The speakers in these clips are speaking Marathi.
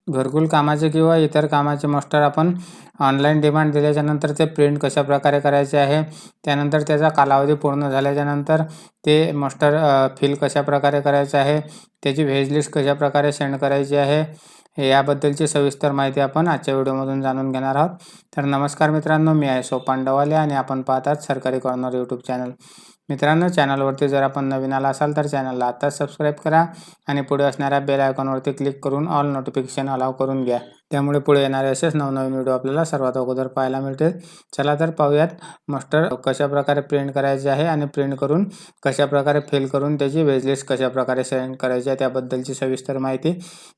घरकुल कामाचे किंवा इतर कामाचे मास्टर आपण ऑनलाईन डिमांड दिल्याच्यानंतर ते प्रिंट कशाप्रकारे करायचे आहे, त्यानंतर त्याचा कालावधी पूर्ण झाल्याच्यानंतर ते मास्टर फिल कशाप्रकारे करायचे आहे, त्याची व्हेज लिस्ट कशाप्रकारे सेंड करायची आहे, याबद्दलची सविस्तर माहिती आपण आजच्या व्हिडिओमधून जाणून घेणार आहोत. तर नमस्कार मित्रांनो, मी आहे सोपान डवाले आणि आपण पाहतात सरकारी कॉर्नर यूट्यूब चॅनल. मित्रांनो, चॅनलवरती जर आपण नवीन आला असाल तर चॅनलला आत्ताच सबस्क्राईब करा आणि पुढे असणाऱ्या बेल आयकॉनवरती क्लिक करून ऑल नोटिफिकेशन अलाव करून घ्या. त्यामुळे पुढे येणारे असेच नवनवीन व्हिडिओ आपल्याला सर्वात अगोदर पाहायला मिळतील. चला तर पाहूयात मास्टर कशाप्रकारे प्रिंट करायचे आहे आणि प्रिंट करून कशाप्रकारे फिल करून त्याची वेज लिस्ट कशाप्रकारे सेंड करायची आहे त्याबद्दलची सविस्तर माहिती.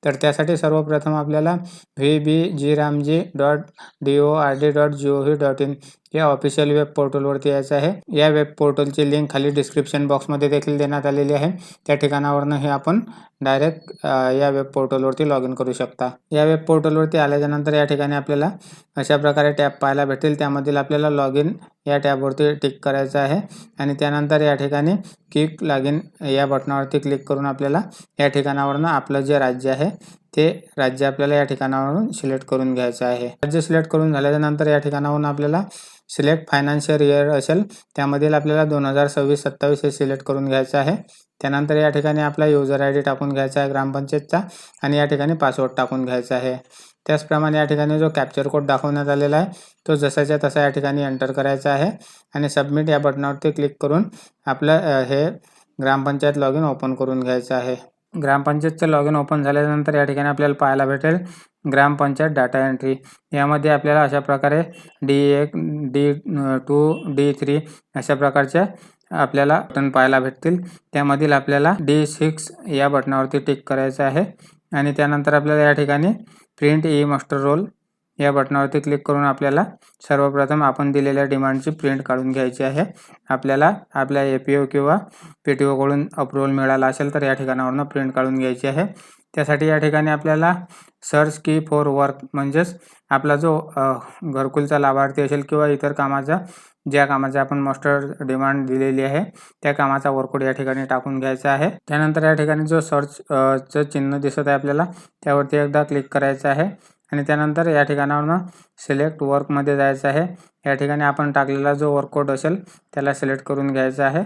तर त्यासाठी सर्वप्रथम आपल्याला vbgrmg.dord.gov.in या ऑफिशियल वेब पोर्टलवरती यायचं आहे. या वेब पोर्टलची लिंक खाली डिस्क्रिप्शन बॉक्समध्ये देखील देण्यात आलेली आहे. त्या ठिकाणावरून हे आपण डायरेक्ट या वेब पोर्टलवरती लॉग इन करू शकता. या वेब पोर्टलवरती आल्याच्यानंतर या ठिकाणी आपल्याला अशा प्रकारे टॅब पाहायला भेटेल. त्यामधील आपल्याला लॉग इन या टॅबवरती टिक करायचं आहे आणि त्यानंतर या ठिकाणी क्विक लॉग इन या बटनावरती क्लिक करून आपल्याला या ठिकाणावरून आपलं जे राज्य आहे ते राज्य आपल्याला या ठिकाणावरून सिलेक्ट करून घ्यायचं आहे. राज्य सिलेक्ट करून झाल्यानंतर या ठिकाणावरून आपल्याला सिलेक्ट फायनान्शियल इयर असेल त्यामधील आपल्याला 2026-27 हे सिलेक्ट करून घ्यायचं आहे. त्यानंतर या ठिकाणी आपला युजर आय डी टाकून घ्यायचा आहे ग्रामपंचायतचा आणि या ठिकाणी पासवर्ड टाकून घ्यायचा आहे. त्याचप्रमाणे या ठिकाणी जो कॅप्चर कोड दाखवण्यात आलेला आहे तो जसाच्या तसा या ठिकाणी एंटर करायचा आहे आणि सबमिट या बटनावरती क्लिक करून आपलं हे ग्रामपंचायत लॉग इन ओपन करून घ्यायचं आहे. ग्रामपंचायतचं लॉग इन ओपन झाल्यानंतर या ठिकाणी आपल्याला पाहायला भेटेल ग्रामपंचायत डाटा एंट्री. यामध्ये आपल्याला अशा प्रकारे D1, D2, D3 अशा प्रकारच्या आपल्याला बटन पाहायला भेटतील. त्यामधील आपल्याला D6 या बटनावरती टिक करायचं आहे आणि त्यानंतर आपल्याला या ठिकाणी प्रिंट ई मास्टर रोल या बटनावरती क्लिक करून आपल्याला सर्वप्रथम आपण दिलेल्या डिमांडची प्रिंट काढून घ्यायची आहे. आपल्याला आपल्या APO किंवा PTO कडून अप्रूव्हल मिळाला असेल तर या ठिकाणावरून प्रिंट काढून घ्यायची आहे. त्यासाठी या ठिकाणी आपल्याला सर्च की फॉर वर्क म्हणजेच आपला जो घरकुलचा लाभार्थी असेल किंवा इतर कामाचा ज्या कामाचा आपण मास्टर डिमांड दिलेली आहे त्या कामाचा वर्ककोड या ठिकाणी टाकून घ्यायचा आहे. त्यानंतर या ठिकाणी जो सर्चचं चिन्ह दिसत आहे आपल्याला त्यावरती एकदा क्लिक करायचं आहे आणि त्यानंतर या ठिकाणावरून सिलेक्ट वर्कमध्ये जायचं आहे. या ठिकाणी आपण टाकलेला जो वर्ककोड असेल त्याला सिलेक्ट करून घ्यायचा आहे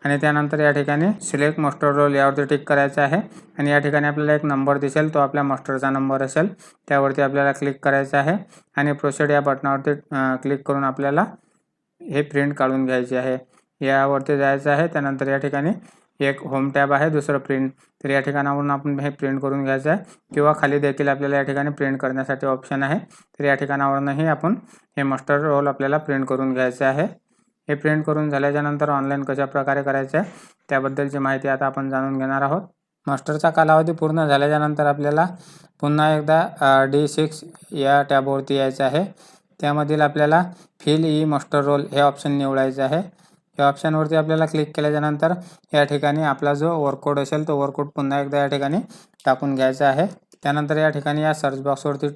आणि त्यानंतर या ठिकाणी सिलेक्ट मास्टर रोल यावरती टिक करायचं आहे आणि या ठिकाणी आपल्याला एक नंबर दिसेल तो आपल्या मास्टरचा नंबर असेल त्यावरती आपल्याला क्लिक करायचं आहे आणि प्रोसीड या बटनावरती क्लिक करून आपल्याला हे प्रिंट काढून घ्यायचे आहे. यावरती जायचं आहे. त्यानंतर या ठिकाणी एक होम टॅब आहे, दुसरं प्रिंट. तर या ठिकाणावरून आपण हे प्रिंट करून घ्यायचं आहे किंवा खाली देखील आपल्याला या ठिकाणी प्रिंट करण्यासाठी ऑप्शन आहे. तर या ठिकाणावरूनही आपण हे मास्टर रोल आपल्याला प्रिंट करून घ्यायचं आहे. हे प्रिंट करून झाल्याच्यानंतर ऑनलाईन कशा प्रकारे करायचं आहे त्याबद्दलची माहिती आता आपण जाणून घेणार आहोत. मास्टरचा कालावधी पूर्ण झाल्याच्यानंतर आपल्याला पुन्हा एकदा D6 या टॅबवरती यायचं आहे. त्यामधील आपल्याला फिल ई मास्टर रोल हे ऑप्शन निवडायचं आहे. या ऑप्शनवरती आपल्याला क्लिक केल्याच्यानंतर या ठिकाणी आपला जो वर्ककोड असेल तो वर्ककोड पुन्हा एकदा या ठिकाणी टाकून घ्यायचा आहे. त्यानंतर या ठिकाणी या सर्च बॉक्सवरती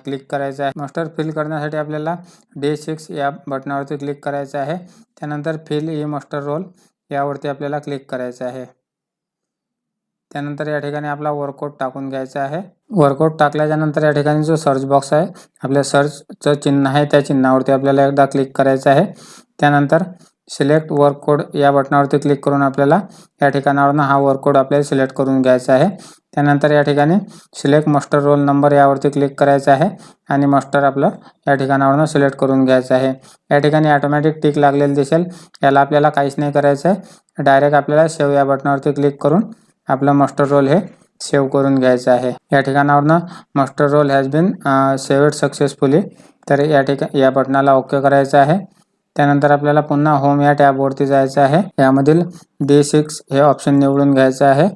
क्लिक करायचं आहे. मास्टर फिल करण्यासाठी आपल्याला D6 या बटनावरती क्लिक करायचं आहे. त्यानंतर फिल ई मास्टर रोल यावरती आपल्याला क्लिक करायचं आहे. त्यानंतर या ठिकाणी आपला वर्ककोड टाकून घ्यायचा आहे. वर्ककोड टाकल्याच्यानंतर या ठिकाणी जो सर्च बॉक्स आहे आपल्या सर्चचं चिन्ह आहे त्या चिन्हावरती आपल्याला एकदा क्लिक करायचं आहे. त्यानंतर सिलेक्ट वर्ककोड या बटनावरती क्लिक करून आपल्याला या ठिकाणावरून हा वर्ककोड आपल्याला सिलेक्ट करून घ्यायचा आहे. त्यानंतर या ठिकाणी सिलेक्ट मास्टर रोल नंबर यावरती क्लिक करायचं आहे आणि मास्टर आपलं या ठिकाणावरून सिलेक्ट करून घ्यायचं आहे. या ठिकाणी ऑटोमॅटिक टिक लागलेलं दिसेल. याला आपल्याला काहीच नाही करायचं आहे. डायरेक्ट आपल्याला सेव्ह या बटनावरती क्लिक करून आपलं मास्टर रोल हे सेव्ह करून घ्यायचं आहे. या ठिकाणावरून master roll has been saved successfully. तर या बटनाला ओके करायचं आहे. त्यानंतर आपल्याला पुन्हा होम या टॅबवरती जायचं आहे. यामधील D6 हे ऑप्शन निवडून घ्यायचं आहे.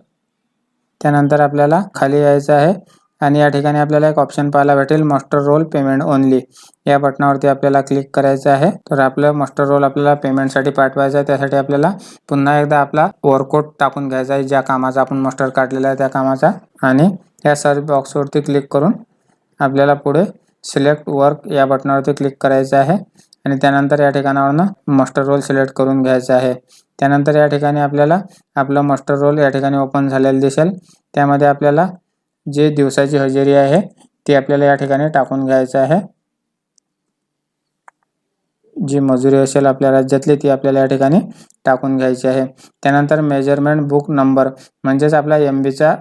त्यानंतर आपल्याला खाली यायचं आहे आणि या ठिकाणी आपल्याला एक ऑप्शन पाहायला भेटेल मास्टर रोल पेमेंट ओनली. या बटनावरती आपल्याला क्लिक करायचं आहे. तर आपलं मास्टर रोल आपल्याला पेमेंटसाठी पाठवायचं आहे. त्यासाठी आपल्याला पुन्हा एकदा आपला वर्ककोड टाकून घ्यायचा आहे ज्या कामाचा आपण मास्टर काढलेला आहे त्या कामाचा आणि या सर्च बॉक्सवरती क्लिक करून आपल्याला पुढे सिलेक्ट वर्क या बटनावरती क्लिक करायचं आहे आणि त्यानंतर या ठिकाणावरून मास्टर रोल सिलेक्ट करून घ्यायचं आहे. त्यानंतर या ठिकाणी आपल्याला आपलं मास्टर रोल या ठिकाणी ओपन झालेलं दिसेल. त्यामध्ये आपल्याला जे दिवसाची हजेरी आहे ती आपल्याला या ठिकाणी टाकून घ्यायचं आहे। जी मजुरी असेल आपल्या राज्यातली ती आपल्याला या ठिकाणी टाकून घ्यायची आहे। त्यानंतर मेजरमेंट बुक नंबर म्हणजेच आपला MBचा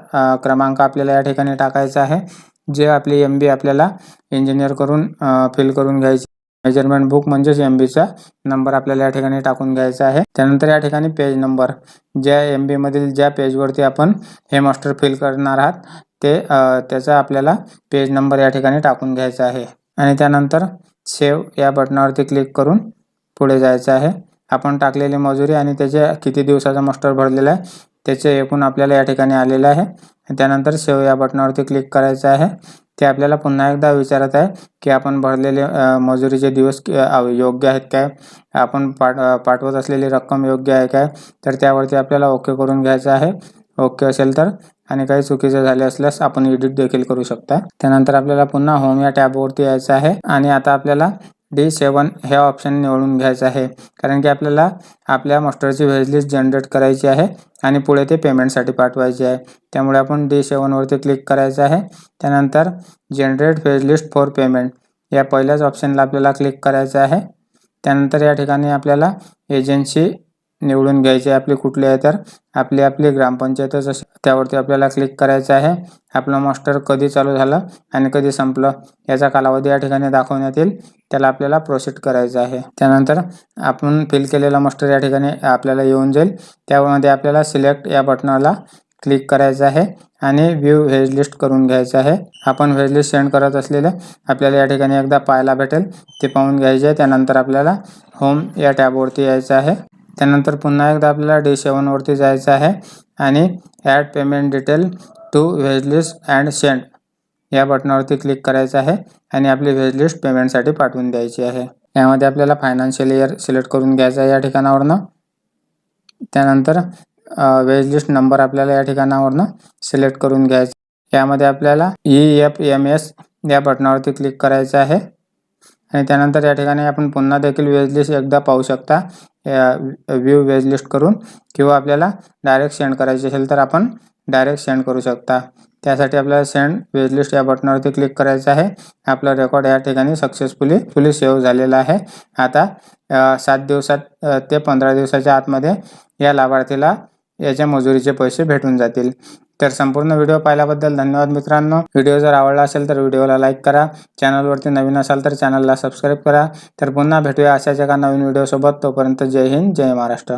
क्रमांक आपल्याला या ठिकाणी टाकायचा आहे। जे आपली MB आपल्याला इंजिनियर करून फिल करून घ्यायची। मेजरमेंट बुक म्हणजेच MBचा नंबर आपल्याला या ठिकाणी टाकून घ्यायचा आहे। त्यानंतर या ठिकाणी पेज नंबर ज्या MB मधील ज्या पेजवरती आपण हे मास्टर फिल करणार आहात ते त्याचा आपल्याला पेज नंबर या ठिकाणी टाकून घ्यायचा आहे। आणि त्यानंतर सेव्ह या बटनावरती क्लिक करून पुढे जायचं आहे। आपण टाकलेली मजुरी आणि त्याचे किती दिवसाचा मास्टर भरलेला आहे त्याचे एकूण आपल्याला या ठिकाणी आलेले आहे। त्यानंतर सेव्ह या बटनावरती क्लिक करायचं आहे। ते आपल्याला पुन्हा एकदा विचारत आहे की आपण भरलेले मजुरीचे दिवस योग्य आहेत काय, आपण पाठवत असलेली रक्कम योग्य आहे काय, तर त्यावरती आपल्याला ओके करून घ्यायचं आहे। ओके असेल तर आणि काही चुकीचे झाले असल्यास आपण एडिट देखील करू शकता। त्यानंतर आपल्याला पुन्हा होम या टॅबवरती यायचं आहे आणि आता आपल्याला D7 हे ऑप्शन निवडून घ्यायचं आहे, कारण की आपल्याला आपल्या मास्टरची व्हेज लिस्ट जनरेट करायची आहे आणि पुढे ते पेमेंटसाठी पाठवायची आहे। त्यामुळे आपण D7 वरती क्लिक करायचं आहे। त्यानंतर generate veg list for payment या पहिल्याच ऑप्शनला आपल्याला क्लिक करायचं आहे। त्यानंतर या ठिकाणी आपल्याला एजन्सी निवडून घ्यायची आहे, आपली कुठली आहे तर आपली ग्रामपंचायतच असेल त्यावरती आपल्याला क्लिक करायचं आहे। आपलं मास्टर कधी चालू झालं आणि कधी संपलं याचा कालावधी या ठिकाणी दाखवण्यात येईल, त्याला आपल्याला प्रोसीड करायचं आहे। त्यानंतर आपण फिल केलेला मास्टर या ठिकाणी आपल्याला येऊन जाईल, त्यामध्ये आपल्याला सिलेक्ट या बटनाला क्लिक करायचं आहे आणि व्ह्यू व्हेज लिस्ट करून घ्यायचं आहे। आपण व्हेज लिस्ट सेंड करत असलेले आपल्याला या ठिकाणी एकदा पाहायला भेटेल, ते पाहून घ्यायचे आहे। त्यानंतर आपल्याला होम या टॅबवरती यायचं आहे। त्यानंतर पुन्हा एकदा आपल्याला D7 वरती जायचं आहे आणि add payment detail to wage list and send या बटनावरती क्लिक करायचं आहे आणि आपली व्हेज लिस्ट पेमेंटसाठी पाठवून द्यायची आहे। यामध्ये आपल्याला फायनान्शियल इयर सिलेक्ट करून घ्यायचा आहे या ठिकाणावरनं। त्यानंतर व्हेज लिस्ट नंबर आपल्याला या ठिकाणावरनं सिलेक्ट करून घ्यायचा। यामध्ये आपल्याला EFMS या बटनावरती क्लिक करायचं आहे आणि त्यानंतर या ठिकाणी आपण पुन्हा देखील व्हेज लिस्ट एकदा पाहू शकता व्ह्यू व्हेज लिस्ट करून, किंवा आपल्याला डायरेक्ट सेंड करायची असेल तर आपण डायरेक्ट सेंड करू शकता। त्यासाठी आपल्याला सेंड व्हेज लिस्ट या बटनावरती क्लिक करायचं आहे। आपला रेकॉर्ड या ठिकाणी सक्सेसफुली सेव्ह झालेला आहे। आता 7 दिवसात ते 15 दिवसाच्या आतमध्ये या लाभार्थीला याच्या मजुरीचे पैसे भेटून जातील। तर संपूर्ण व्हिडिओ पाहिल्याबद्दल धन्यवाद मित्रांनो। व्हिडिओ जर आवडला असेल तर व्हिडिओला लाईक करा, चॅनलवरती नवीन असाल तर चॅनलला सबस्क्राईब करा। तर पुन्हा भेटूया अशाच एका नवीन व्हिडिओ सोबत, तोपर्यंत जय हिंद, जय महाराष्ट्र।